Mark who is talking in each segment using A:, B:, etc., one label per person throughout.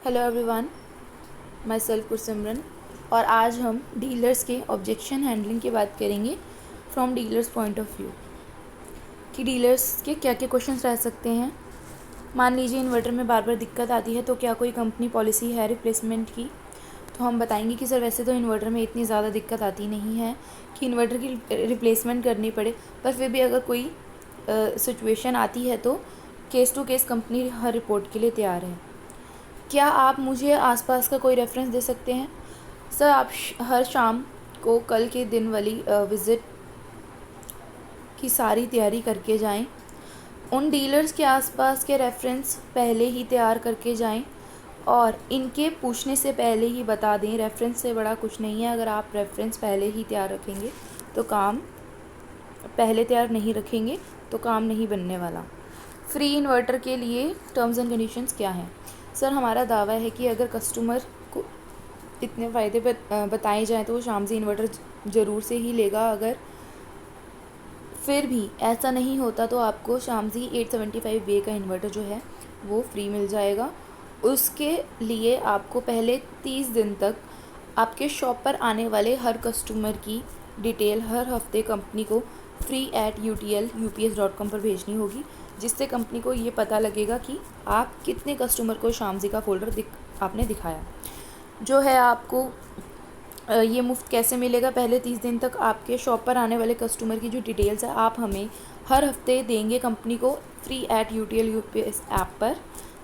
A: Hello everyone, my self Gursimran. और आज हम डीलर्स के ऑब्जेक्शन हैंडलिंग की बात करेंगे from dealers point of view कि डीलर्स के क्या क्या क्वेश्चंस रह सकते हैं। मान लीजिए इन्वर्टर में बार बार दिक्कत आती है, तो क्या कोई कंपनी पॉलिसी है रिप्लेसमेंट की। तो हम बताएंगे कि सर वैसे तो इन्वर्टर में इतनी ज़्यादा दिक्कत आती नहीं है कि इन्वर्टर की रिप्लेसमेंट करनी पड़े, पर फिर भी अगर कोई सिचुएशन आती है तो केस टू केस कंपनी हर रिपोर्ट के लिए तैयार है। क्या आप मुझे आसपास का कोई रेफरेंस दे सकते हैं? सर आप हर शाम को कल के दिन वाली विज़िट की सारी तैयारी करके जाएं। उन डीलर्स के आसपास के रेफरेंस पहले ही तैयार करके जाएं और इनके पूछने से पहले ही बता दें। रेफरेंस से बड़ा कुछ नहीं है। अगर आप रेफरेंस पहले ही तैयार रखेंगे तो काम पहले तैयार नहीं रखेंगे तो काम नहीं बनने वाला। फ्री इन्वर्टर के लिए टर्म्स एंड कंडीशंस क्या हैं? सर हमारा दावा है कि अगर कस्टमर को इतने फ़ायदे बताए जाएँ तो वो शामजी इन्वर्टर ज़रूर से ही लेगा। अगर फिर भी ऐसा नहीं होता तो आपको शामजी 875 का इन्वर्टर जो है वो फ्री मिल जाएगा। उसके लिए आपको पहले 30 दिन तक आपके शॉप पर आने वाले हर कस्टमर की डिटेल हर हफ्ते कंपनी को free@utlups.com पर भेजनी होगी, जिससे कंपनी को ये पता लगेगा कि आप कितने कस्टमर को शामजी का फ़ोल्डर आपने दिखाया। जो है आपको ये मुफ्त कैसे मिलेगा? पहले 30 दिन तक आपके शॉप पर आने वाले कस्टमर की जो डिटेल्स है आप हमें हर हफ्ते देंगे कंपनी को free@utlups ऐप पर,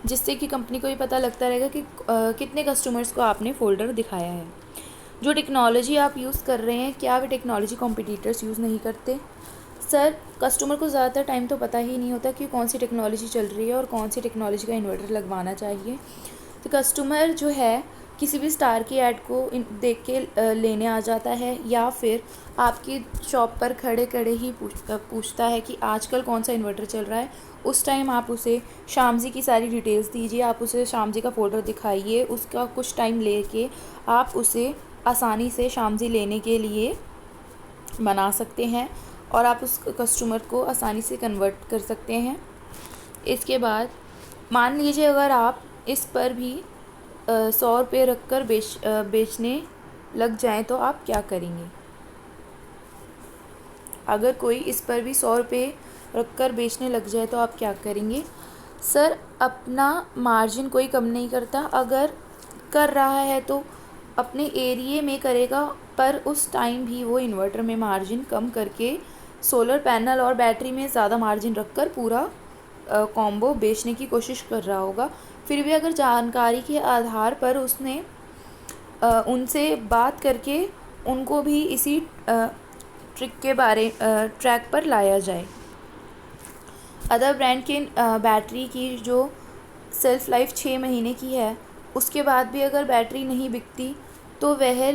A: जिससे कि कंपनी को ये पता लगता रहेगा कि कितने कस्टमर्स को आपने फ़ोल्डर दिखाया है। जो टेक्नोलॉजी आप यूज़ कर रहे हैं, क्या वे टेक्नोलॉजी कॉम्पिटिटर्स यूज़ नहीं करते? सर कस्टमर को ज़्यादातर टाइम तो पता ही नहीं होता कि कौन सी टेक्नोलॉजी चल रही है और कौन सी टेक्नोलॉजी का इन्वर्टर लगवाना चाहिए। तो कस्टमर जो है किसी भी स्टार की ऐड को देख के लेने आ जाता है, या फिर आपकी शॉप पर खड़े खड़े ही पूछता है कि आजकल कौन सा इन्वर्टर चल रहा है। उस टाइम आप उसे शामजी की सारी डिटेल्स दीजिए, आप उसे शामजी का फ़ोल्डर दिखाइए। उसका कुछ टाइम लेके आप उसे आसानी से शामजी लेने के लिए बना सकते हैं और आप उस कस्टमर को आसानी से कन्वर्ट कर सकते हैं। इसके बाद मान लीजिए अगर आप इस पर भी 100 रुपये रख कर बेचने लग जाएं तो आप क्या करेंगे? अगर कोई इस पर भी 100 रुपये रख कर बेचने लग जाए तो आप क्या करेंगे? सर अपना मार्जिन कोई कम नहीं करता। अगर कर रहा है तो अपने एरिए में करेगा, पर उस टाइम भी वो इन्वर्टर में मार्जिन कम करके सोलर पैनल और बैटरी में ज़्यादा मार्जिन रखकर पूरा कॉम्बो बेचने की कोशिश कर रहा होगा। फिर भी अगर जानकारी के आधार पर उसने उनसे बात करके उनको भी इसी ट्रैक पर लाया जाए। अदर ब्रांड के बैटरी की जो सेल्फ़ लाइफ 6 महीने की है, उसके बाद भी अगर बैटरी नहीं बिकती तो वह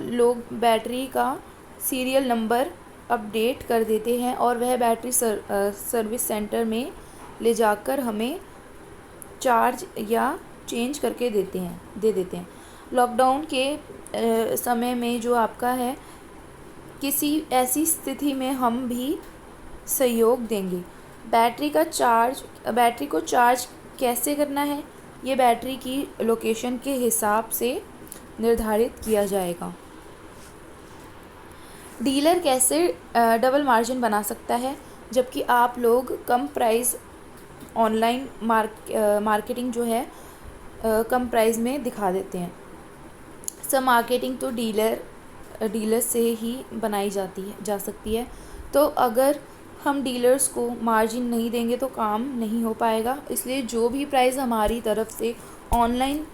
A: लोग बैटरी का सीरियल नंबर अपडेट कर देते हैं और वह बैटरी सर्विस सेंटर में ले जाकर हमें चार्ज या चेंज करके दे देते हैं। लॉकडाउन के समय में जो आपका है, किसी ऐसी स्थिति में हम भी सहयोग देंगे। बैटरी को चार्ज कैसे करना है, ये बैटरी की लोकेशन के हिसाब से निर्धारित किया जाएगा। डीलर कैसे डबल मार्जिन बना सकता है, जबकि आप लोग कम प्राइस ऑनलाइन मार्केटिंग जो है कम प्राइस में दिखा देते हैं। सब मार्केटिंग तो डीलर से ही बनाई जा सकती है। तो अगर हम डीलर्स को मार्जिन नहीं देंगे तो काम नहीं हो पाएगा। इसलिए जो भी प्राइस हमारी तरफ से ऑनलाइन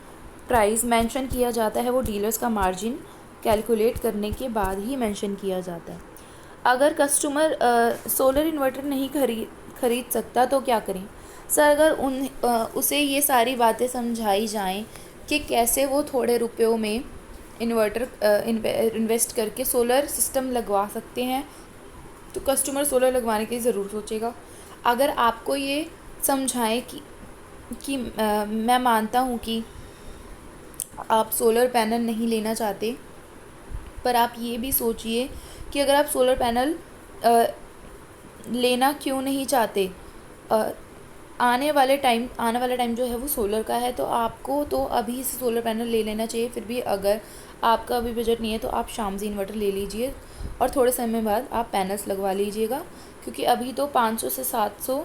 A: प्राइस मेंशन किया जाता है वो डीलर्स का मार्जिन कैलकुलेट करने के बाद ही मेंशन किया जाता है। अगर कस्टमर सोलर इन्वर्टर नहीं खरीद सकता तो क्या करें? सर अगर उसे ये सारी बातें समझाई जाएं कि कैसे वो थोड़े रुपयों में इन्वर्टर इन्वेस्ट करके सोलर सिस्टम लगवा सकते हैं, तो कस्टमर सोलर लगवाने की ज़रूर सोचेगा। अगर आपको ये समझाएं कि मैं मानता हूँ कि आप सोलर पैनल नहीं लेना चाहते, पर आप ये भी सोचिए कि अगर आप सोलर पैनल लेना क्यों नहीं चाहते, आने वाला टाइम जो है वो सोलर का है, तो आपको तो अभी से सोलर पैनल ले लेना चाहिए। फिर भी अगर आपका अभी बजट नहीं है तो आप शामजी इन्वर्टर ले लीजिए और थोड़े समय बाद आप पैनल्स लगवा लीजिएगा, क्योंकि अभी तो 500 से 700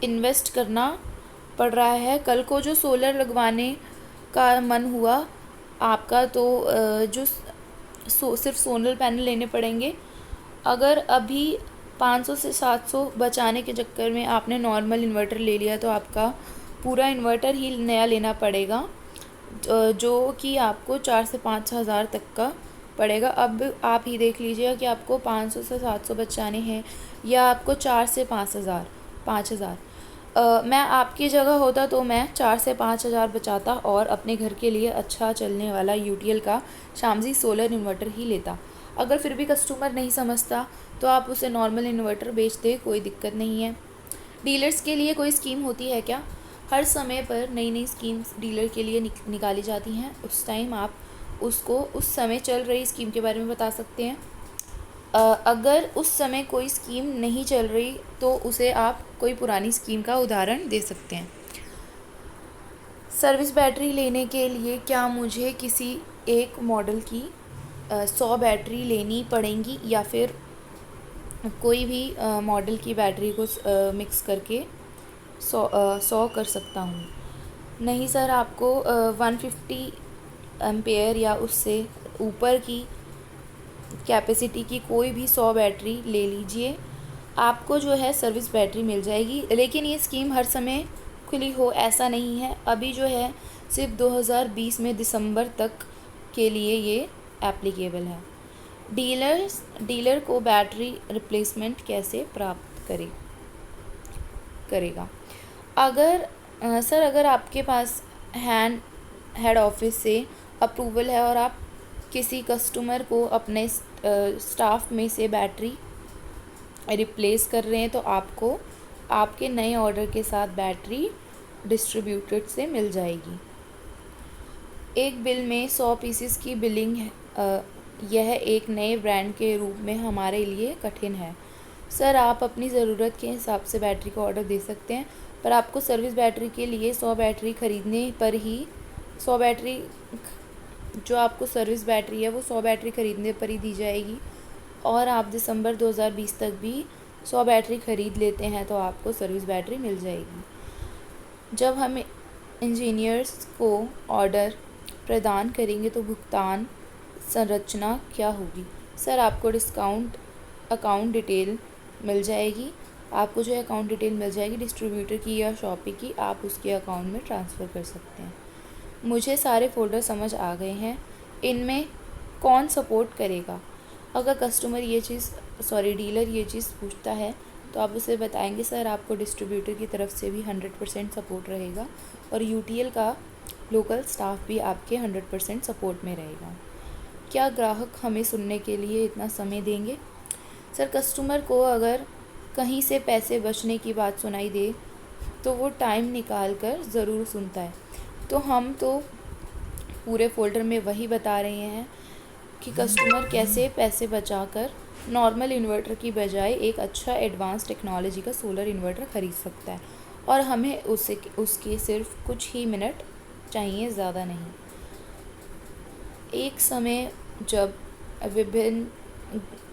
A: इन्वेस्ट करना पड़ रहा है। कल को जो सोलर लगवाने का मन हुआ आपका तो जो सिर्फ सोलर पैनल लेने पड़ेंगे। अगर अभी 500 से 700 बचाने के चक्कर में आपने नॉर्मल इन्वर्टर ले लिया तो आपका पूरा इन्वर्टर ही नया लेना पड़ेगा, जो कि आपको 4 से 5 हज़ार तक का पड़ेगा। अब आप ही देख लीजिएगा कि आपको 500 से 700 बचाने हैं या आपको 4 से 5 हज़ार। मैं आपकी जगह होता तो मैं 4 से 5 हज़ार बचाता और अपने घर के लिए अच्छा चलने वाला यूटीएल का शामजी सोलर इन्वर्टर ही लेता। अगर फिर भी कस्टमर नहीं समझता तो आप उसे नॉर्मल इन्वर्टर बेच दे, कोई दिक्कत नहीं है। डीलर्स के लिए कोई स्कीम होती है क्या? हर समय पर नई नई स्कीम्स डीलर के लिए निकाली जाती हैं। उस टाइम आप उसको उस समय चल रही स्कीम के बारे में बता सकते हैं। अगर उस समय कोई स्कीम नहीं चल रही तो उसे आप कोई पुरानी स्कीम का उदाहरण दे सकते हैं। सर्विस बैटरी लेने के लिए क्या मुझे किसी एक मॉडल की 100 बैटरी लेनी पड़ेंगी या फिर कोई भी मॉडल की बैटरी को मिक्स करके 100 कर सकता हूँ? नहीं सर, आपको 150 एम्पेयर या उससे ऊपर की कैपेसिटी की कोई भी 100 बैटरी ले लीजिए, आपको जो है सर्विस बैटरी मिल जाएगी। लेकिन ये स्कीम हर समय खुली हो ऐसा नहीं है। अभी जो है सिर्फ 2020 में दिसंबर तक के लिए ये एप्लीकेबल है। डीलर को बैटरी रिप्लेसमेंट कैसे प्राप्त करेगा? अगर आपके पास हेड ऑफिस से अप्रूवल है और आप किसी कस्टमर को अपने स्टाफ में से बैटरी रिप्लेस कर रहे हैं तो आपको आपके नए ऑर्डर के साथ बैटरी डिस्ट्रीब्यूटर से मिल जाएगी। एक बिल में 100 पीसेस की बिलिंग है। यह एक नए ब्रांड के रूप में हमारे लिए कठिन है। सर, आप अपनी ज़रूरत के हिसाब से बैटरी का ऑर्डर दे सकते हैं, पर आपको सर्विस बैटरी के लिए 100 बैटरी खरीदने पर ही 100 बैटरी जो आपको सर्विस बैटरी है वो 100 बैटरी ख़रीदने पर ही दी जाएगी। और आप दिसंबर 2020 तक भी 100 बैटरी ख़रीद लेते हैं तो आपको सर्विस बैटरी मिल जाएगी। जब हम इंजीनियर्स को ऑर्डर प्रदान करेंगे तो भुगतान संरचना क्या होगी? सर, आपको अकाउंट डिटेल मिल जाएगी। आपको जो अकाउंट डिटेल मिल जाएगी डिस्ट्रीब्यूटर की या शॉपी की, आप उसके अकाउंट में ट्रांसफ़र कर सकते हैं। मुझे सारे फ़ोल्डर समझ आ गए हैं, इनमें कौन सपोर्ट करेगा? अगर डीलर ये चीज़ पूछता है तो आप उसे बताएंगे सर आपको डिस्ट्रीब्यूटर की तरफ से भी 100% सपोर्ट रहेगा और यूटीएल का लोकल स्टाफ भी आपके 100% सपोर्ट में रहेगा। क्या ग्राहक हमें सुनने के लिए इतना समय देंगे? सर, कस्टमर को अगर कहीं से पैसे बचने की बात सुनाई दे तो वो टाइम निकाल कर ज़रूर सुनता है। तो हम तो पूरे फ़ोल्डर में वही बता रहे हैं कि कस्टमर कैसे पैसे बचाकर नॉर्मल इन्वर्टर की बजाय एक अच्छा एडवांस टेक्नोलॉजी का सोलर इन्वर्टर ख़रीद सकता है, और हमें उसके सिर्फ कुछ ही मिनट चाहिए, ज़्यादा नहीं। एक समय जब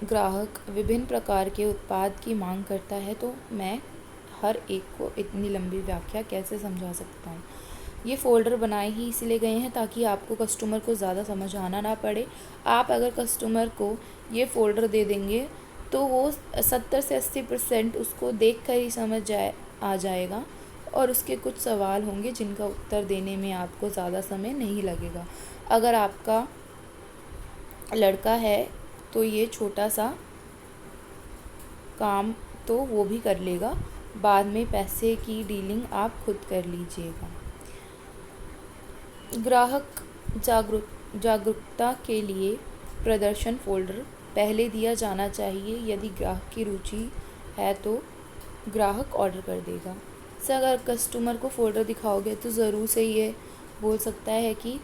A: ग्राहक विभिन्न प्रकार के उत्पाद की मांग करता है तो मैं हर एक को इतनी लंबी व्याख्या कैसे समझा सकता हूँ? ये फ़ोल्डर बनाए ही इसलिए गए हैं ताकि आपको कस्टमर को ज़्यादा समझाना ना पड़े। आप अगर कस्टमर को ये फ़ोल्डर दे देंगे तो वो 70 से 80% उसको देख कर ही आ जाएगा और उसके कुछ सवाल होंगे जिनका उत्तर देने में आपको ज़्यादा समय नहीं लगेगा। अगर आपका लड़का है तो ये छोटा सा काम तो वो भी कर लेगा, बाद में पैसे की डीलिंग आप खुद कर लीजिएगा। ग्राहक जागरूकता के लिए प्रदर्शन फ़ोल्डर पहले दिया जाना चाहिए। यदि ग्राहक की रुचि है तो ग्राहक ऑर्डर कर देगा। सर, अगर कस्टमर को फ़ोल्डर दिखाओगे तो ज़रूर से ये बोल सकता है कि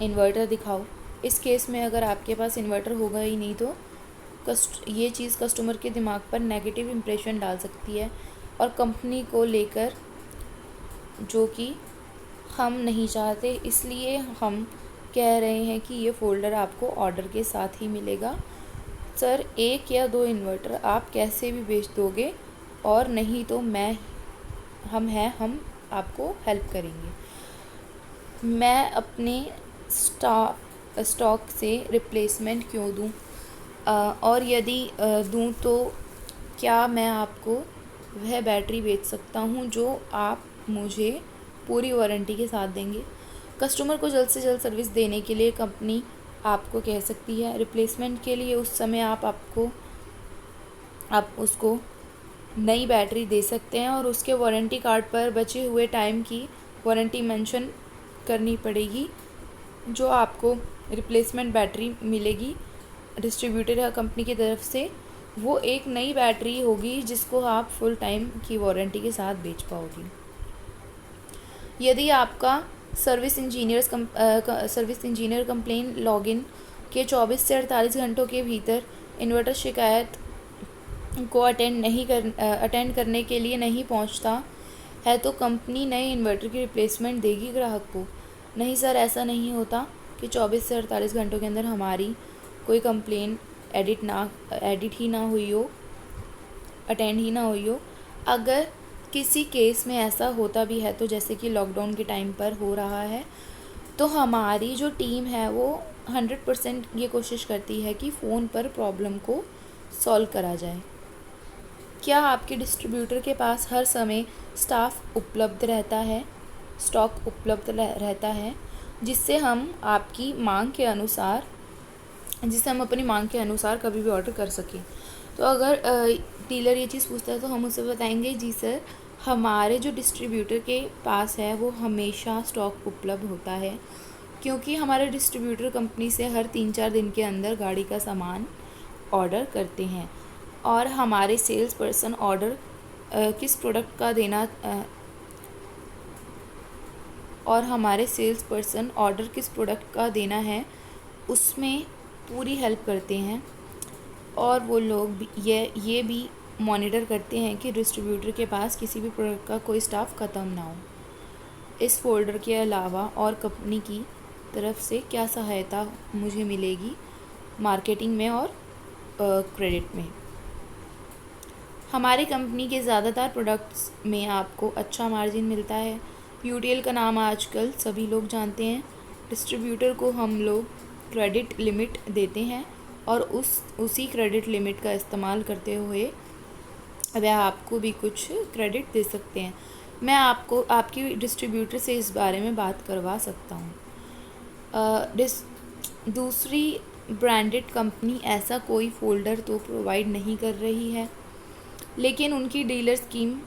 A: इन्वर्टर दिखाओ। इस केस में अगर आपके पास इन्वर्टर होगा ही नहीं तो ये चीज़ कस्टमर के दिमाग पर नेगेटिव इम्प्रेशन डाल सकती है और कंपनी को लेकर, जो कि हम नहीं चाहते। इसलिए हम कह रहे हैं कि ये फ़ोल्डर आपको ऑर्डर के साथ ही मिलेगा। सर 1 या 2 इन्वर्टर आप कैसे भी बेच दोगे, और नहीं तो हम आपको हेल्प करेंगे। मैं अपने स्टॉक से रिप्लेसमेंट क्यों दूं, और यदि दूं तो क्या मैं आपको वह बैटरी बेच सकता हूं जो आप मुझे पूरी वारंटी के साथ देंगे। कस्टमर को जल्द से जल्द सर्विस देने के लिए कंपनी आपको कह सकती है। रिप्लेसमेंट के लिए उस समय आप उसको नई बैटरी दे सकते हैं और उसके वारंटी कार्ड पर बचे हुए टाइम की वारंटी मेंशन करनी पड़ेगी। जो आपको रिप्लेसमेंट बैटरी मिलेगी डिस्ट्रीब्यूटर या कंपनी की तरफ से, वो एक नई बैटरी होगी जिसको आप फुल टाइम की वारंटी के साथ बेच पाओगी। यदि आपका सर्विस इंजीनियर कंप्लेन लॉगिन के 24 से 48 घंटों के भीतर इन्वर्टर शिकायत को अटेंड करने के लिए नहीं पहुंचता है तो कंपनी नए इन्वर्टर की रिप्लेसमेंट देगी ग्राहक को। नहीं सर, ऐसा नहीं होता कि 24 से 48 घंटों के अंदर हमारी कोई कंप्लेन एडिट ही ना हुई हो, अटेंड ही ना हुई हो। अगर किसी केस में ऐसा होता भी है, तो जैसे कि लॉकडाउन के टाइम पर हो रहा है, तो हमारी जो टीम है वो 100% ये कोशिश करती है कि फ़ोन पर प्रॉब्लम को सॉल्व करा जाए। क्या आपके डिस्ट्रीब्यूटर के पास हर समय स्टॉक उपलब्ध रहता है जिससे हम अपनी मांग के अनुसार कभी भी ऑर्डर कर सकें? तो अगर डीलर ये चीज़ पूछता है तो हम उसे बताएंगे, जी सर, हमारे जो डिस्ट्रीब्यूटर के पास है वो हमेशा स्टॉक उपलब्ध होता है, क्योंकि हमारे डिस्ट्रीब्यूटर कंपनी से हर 3-4 दिन के अंदर गाड़ी का सामान ऑर्डर करते हैं और हमारे सेल्स पर्सन ऑर्डर किस प्रोडक्ट का देना है उसमें पूरी हेल्प करते हैं। और वो लोग ये भी मॉनिटर करते हैं कि डिस्ट्रीब्यूटर के पास किसी भी प्रोडक्ट का कोई स्टॉक ख़त्म ना हो। इस फोल्डर के अलावा और कंपनी की तरफ से क्या सहायता मुझे मिलेगी मार्केटिंग में और क्रेडिट में? हमारी कंपनी के ज़्यादातर प्रोडक्ट्स में आपको अच्छा मार्जिन मिलता है। यूटीएल का नाम आजकल सभी लोग जानते हैं। डिस्ट्रीब्यूटर को हम लोग क्रेडिट लिमिट देते हैं और उसी क्रेडिट लिमिट का इस्तेमाल करते हुए वह आपको भी कुछ क्रेडिट दे सकते हैं। मैं आपको आपकी डिस्ट्रीब्यूटर से इस बारे में बात करवा सकता हूँ। दूसरी ब्रांडेड कंपनी ऐसा कोई फ़ोल्डर तो प्रोवाइड नहीं कर रही है, लेकिन उनकी डीलर स्कीम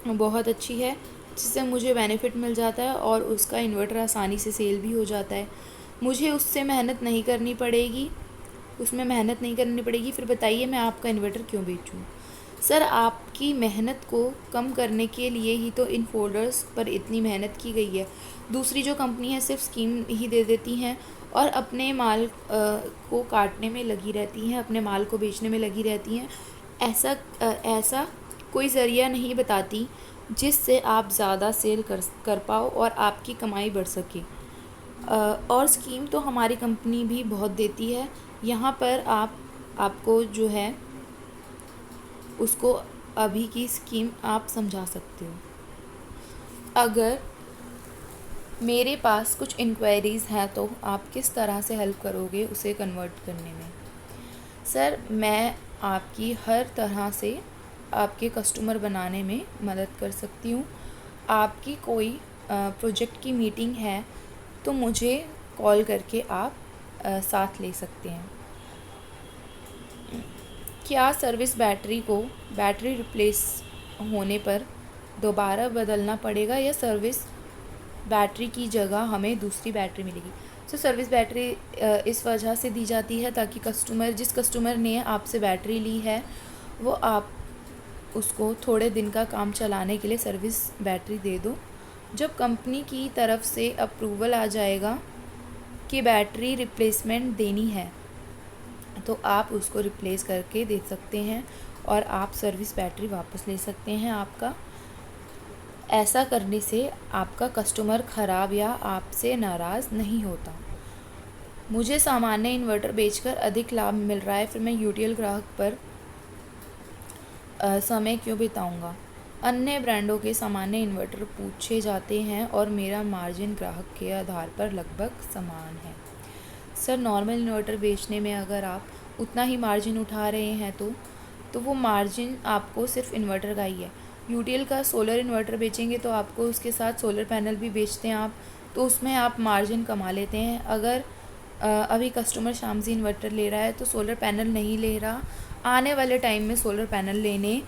A: बहुत अच्छी है जिससे मुझे बेनिफिट मिल जाता है और उसका इन्वर्टर आसानी से सेल भी हो जाता है। मुझे उसमें मेहनत नहीं करनी पड़ेगी। फिर बताइए मैं आपका इन्वर्टर क्यों बेचूं? सर, आपकी मेहनत को कम करने के लिए ही तो इन फोल्डर्स पर इतनी मेहनत की गई है। दूसरी जो कंपनी है सिर्फ स्कीम ही दे देती हैं और अपने माल को काटने में लगी रहती हैं, अपने माल को बेचने में लगी रहती हैं। ऐसा कोई ज़रिया नहीं बताती जिससे आप ज़्यादा सेल कर पाओ और आपकी कमाई बढ़ सके। और स्कीम तो हमारी कंपनी भी बहुत देती है। यहाँ पर आपको जो है उसको अभी की स्कीम आप समझा सकते हो। अगर मेरे पास कुछ इंक्वायरीज़ हैं तो आप किस तरह से हेल्प करोगे उसे कन्वर्ट करने में? सर, मैं आपकी हर तरह से आपके कस्टमर बनाने में मदद कर सकती हूँ। आपकी कोई प्रोजेक्ट की मीटिंग है तो मुझे कॉल करके आप साथ ले सकते हैं। क्या सर्विस बैटरी को बैटरी रिप्लेस होने पर दोबारा बदलना पड़ेगा या सर्विस बैटरी की जगह हमें दूसरी बैटरी मिलेगी? तो सर्विस बैटरी इस वजह से दी जाती है ताकि जिस कस्टमर ने आपसे बैटरी ली है वो आप उसको थोड़े दिन का काम चलाने के लिए सर्विस बैटरी दे दो। जब कंपनी की तरफ से अप्रूवल आ जाएगा कि बैटरी रिप्लेसमेंट देनी है तो आप उसको रिप्लेस करके दे सकते हैं और आप सर्विस बैटरी वापस ले सकते हैं आपका। ऐसा करने से आपका कस्टमर ख़राब या आपसे नाराज़ नहीं होता। मुझे सामान्य इन्वर्टर बेचकर अधिक लाभ मिल रहा है, फिर मैं यूटीएल ग्राहक पर समय क्यों बिताऊंगा। अन्य ब्रांडों के सामान्य इन्वर्टर पूछे जाते हैं और मेरा मार्जिन ग्राहक के आधार पर लगभग समान है। सर, नॉर्मल इन्वर्टर बेचने में अगर आप उतना ही मार्जिन उठा रहे हैं तो वो मार्जिन आपको सिर्फ इन्वर्टर का ही है। यूटीएल का सोलर इन्वर्टर बेचेंगे तो आपको उसके साथ सोलर पैनल भी बेचते हैं आप, तो उसमें आप मार्जिन कमा लेते हैं। अगर अभी कस्टमर शामजी इन्वर्टर ले रहा है तो सोलर पैनल नहीं ले रहा, आने वाले टाइम में सोलर पैनल लेने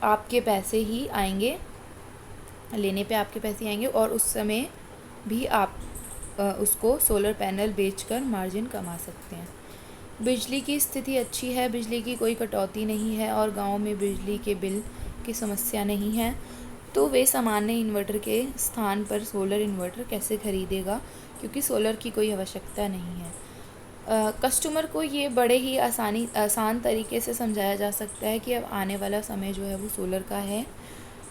A: आपके पैसे ही आएंगे, लेने पे आपके पैसे आएंगे और उस समय भी आप उसको सोलर पैनल बेचकर मार्जिन कमा सकते हैं। बिजली की स्थिति अच्छी है, बिजली की कोई कटौती नहीं है और गांव में बिजली के बिल की समस्या नहीं है, तो वे सामान्य इन्वर्टर के स्थान पर सोलर इन्वर्टर कैसे खरीदेगा, क्योंकि सोलर की कोई आवश्यकता नहीं है। कस्टमर को ये बड़े ही आसान तरीके से समझाया जा सकता है कि अब आने वाला समय जो है वो सोलर का है।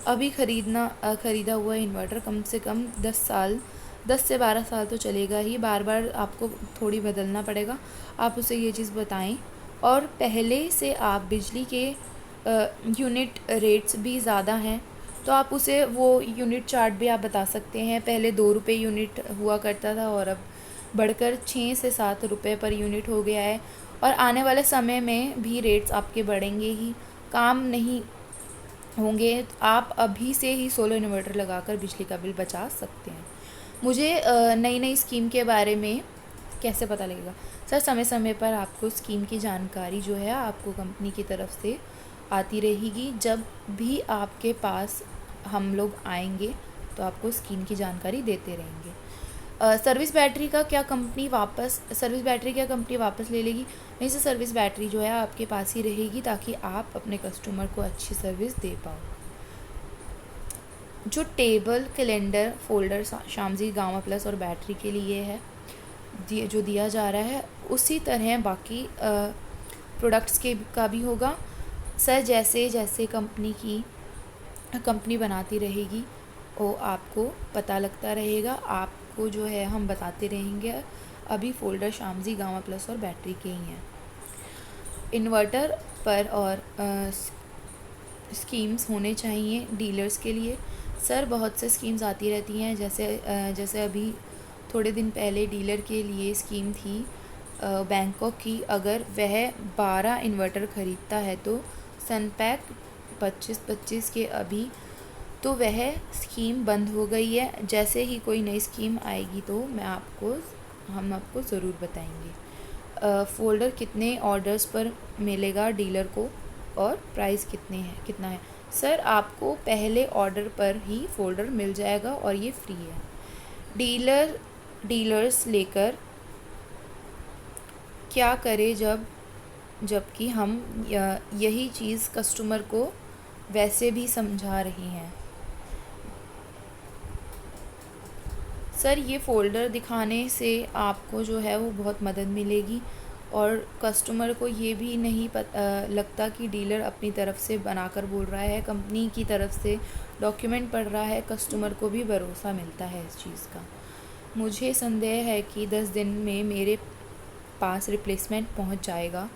A: अभी ख़रीदा हुआ इन्वर्टर कम से कम 10 से 12 साल तो चलेगा ही, बार बार आपको थोड़ी बदलना पड़ेगा। आप उसे ये चीज़ बताएं और पहले से आप बिजली के यूनिट रेट्स भी ज़्यादा हैं तो आप उसे वो यूनिट चार्ट भी आप बता सकते हैं। पहले 2 रुपये यूनिट हुआ करता था और अब बढ़कर 6 से 7 रुपये पर यूनिट हो गया है और आने वाले समय में भी रेट्स आपके बढ़ेंगे ही, काम नहीं होंगे। आप अभी से ही सोलर इन्वर्टर लगाकर बिजली का बिल बचा सकते हैं। मुझे नई नई स्कीम के बारे में कैसे पता लगेगा। सर, समय समय पर आपको स्कीम की जानकारी जो है आपको कंपनी की तरफ से आती रहेगी। जब भी आपके पास हम लोग आएंगे तो आपको स्कीम की जानकारी देते रहेंगे। सर्विस बैटरी क्या कंपनी वापस ले लेगी? नहीं सर, सर्विस बैटरी जो है आपके पास ही रहेगी ताकि आप अपने कस्टमर को अच्छी सर्विस दे पाओ। जो table, calendar, folder Shyamji, gamma plus और बैटरी के लिए है जो दिया जा रहा है, उसी तरह बाकी प्रोडक्ट्स का भी होगा। सर, जैसे जैसे कंपनी बनाती रहेगी वो आपको पता लगता रहेगा, आपको जो है हम बताते रहेंगे। अभी फोल्डर शामजी, गामा प्लस और बैटरी के ही हैं। इन्वर्टर पर और स्कीम्स होने चाहिए डीलर्स के लिए। सर, बहुत से स्कीम्स आती रहती हैं, जैसे अभी थोड़े दिन पहले डीलर के लिए स्कीम थी बैंकॉक की। अगर वह 12 इन्वर्टर ख़रीदता है तो सनपैक 25 के अभी तो वह स्कीम बंद हो गई है। जैसे ही कोई नई स्कीम आएगी तो हम आपको ज़रूर बताएंगे। फ़ोल्डर कितने ऑर्डर्स पर मिलेगा डीलर को और प्राइस कितना है? सर, आपको पहले ऑर्डर पर ही फ़ोल्डर मिल जाएगा और ये फ्री है। डीलर्स लेकर क्या करें जबकि हम यही चीज़ कस्टमर को वैसे भी समझा रहे हैं। सर, ये फ़ोल्डर दिखाने से आपको जो है वो बहुत मदद मिलेगी और कस्टमर को ये भी नहीं लगता कि डीलर अपनी तरफ से बनाकर बोल रहा है, कंपनी की तरफ से डॉक्यूमेंट पढ़ रहा है। कस्टमर को भी भरोसा मिलता है इस चीज़ का। मुझे संदेह है कि 10 दिन में मेरे पास रिप्लेसमेंट पहुंच जाएगा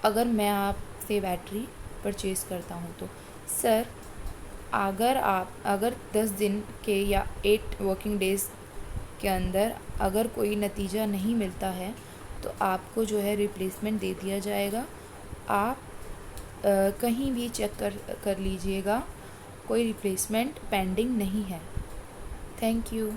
A: अगर मैं आपसे बैटरी परचेज़ करता हूं तो। सर, अगर 10 दिन के या 8 वर्किंग डेज़ के अंदर अगर कोई नतीजा नहीं मिलता है तो आपको जो है रिप्लेसमेंट दे दिया जाएगा। आप कहीं भी चेक कर लीजिएगा, कोई रिप्लेसमेंट पेंडिंग नहीं है। Thank you.